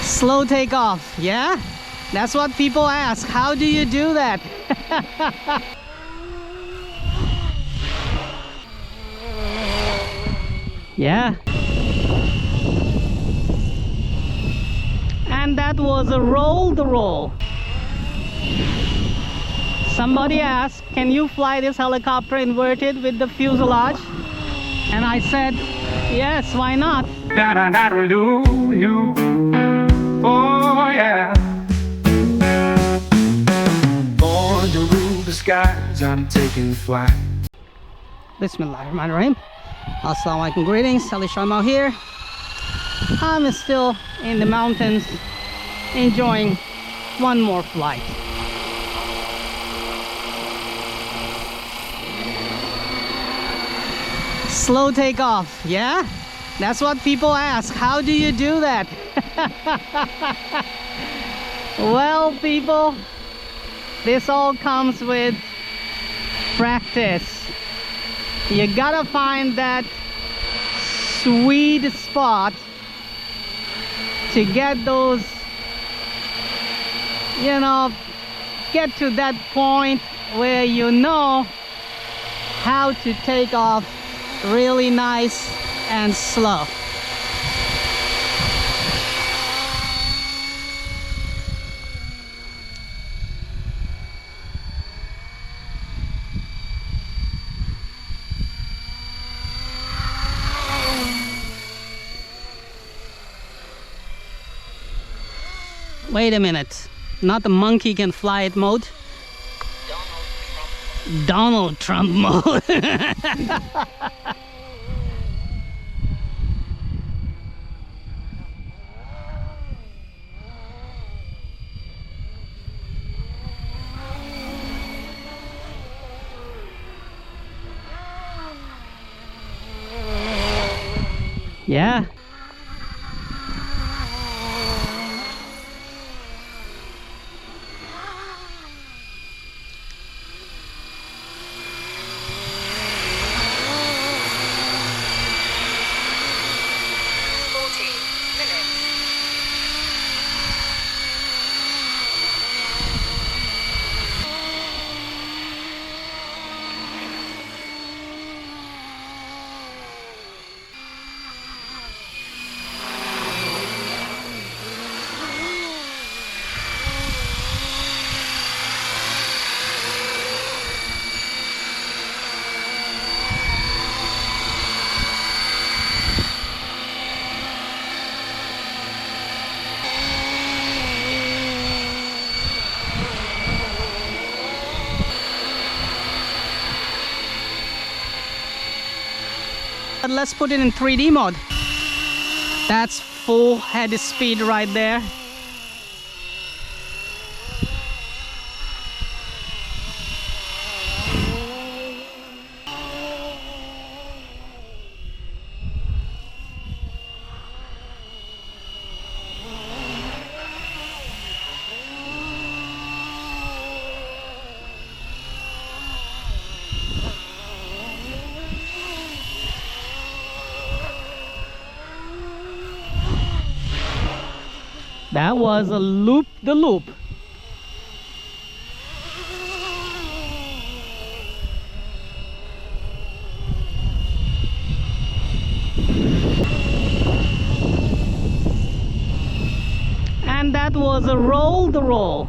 Slow takeoff, yeah? That's what people ask. How do you do that? Yeah. And that was a roll the roll. Somebody asked, can you fly this helicopter inverted with the fuselage? And I said, yes, why not? Da-da-da-da-do you. Oh yeah. Born to rule the skies, I'm taking flight. Bismillahirrahmanirrahim. Assalamu alaikum, greetings. Alishanmao here. I'm still in the mountains enjoying one more flight. Slow takeoff, yeah? That's what people ask. How do you do that? Well, people, this all comes with practice. You gotta find that sweet spot to get those, you know, get to that point where you know how to take off really nice and slow. Wait a minute, not the monkey can fly it mode. Donald Trump mode. Yeah. Let's put it in 3D mode. That's full head speed right there. That was a loop the loop. And that was a roll the roll.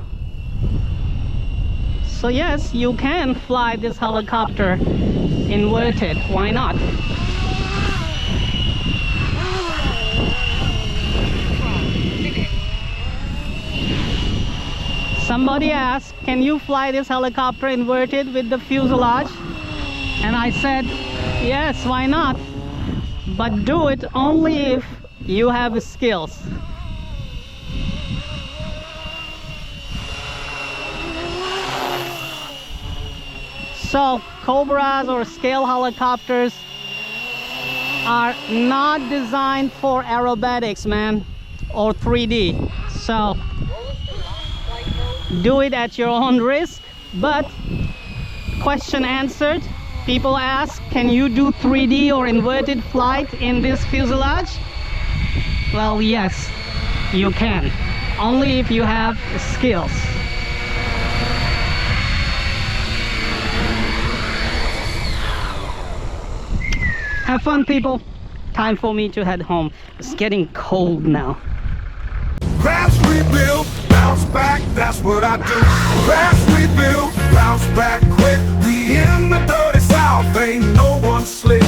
So yes, you can fly this helicopter inverted. Why not? Somebody asked, can you fly this helicopter inverted with the fuselage? And I said, yes, why not? But do it only if you have skills. So, Cobras or scale helicopters are not designed for aerobatics, man, or 3D. So, do it at your own risk. But question answered. People ask, can you do 3D or inverted flight in this fuselage? Well, yes, you can. Only if you have skills. Have fun, people. Time for me to head home. It's getting cold now. Crash, rebuild, bounce back, that's what I do. Crash, rebuild, bounce back quick. We in the dirty south, ain't no one slick.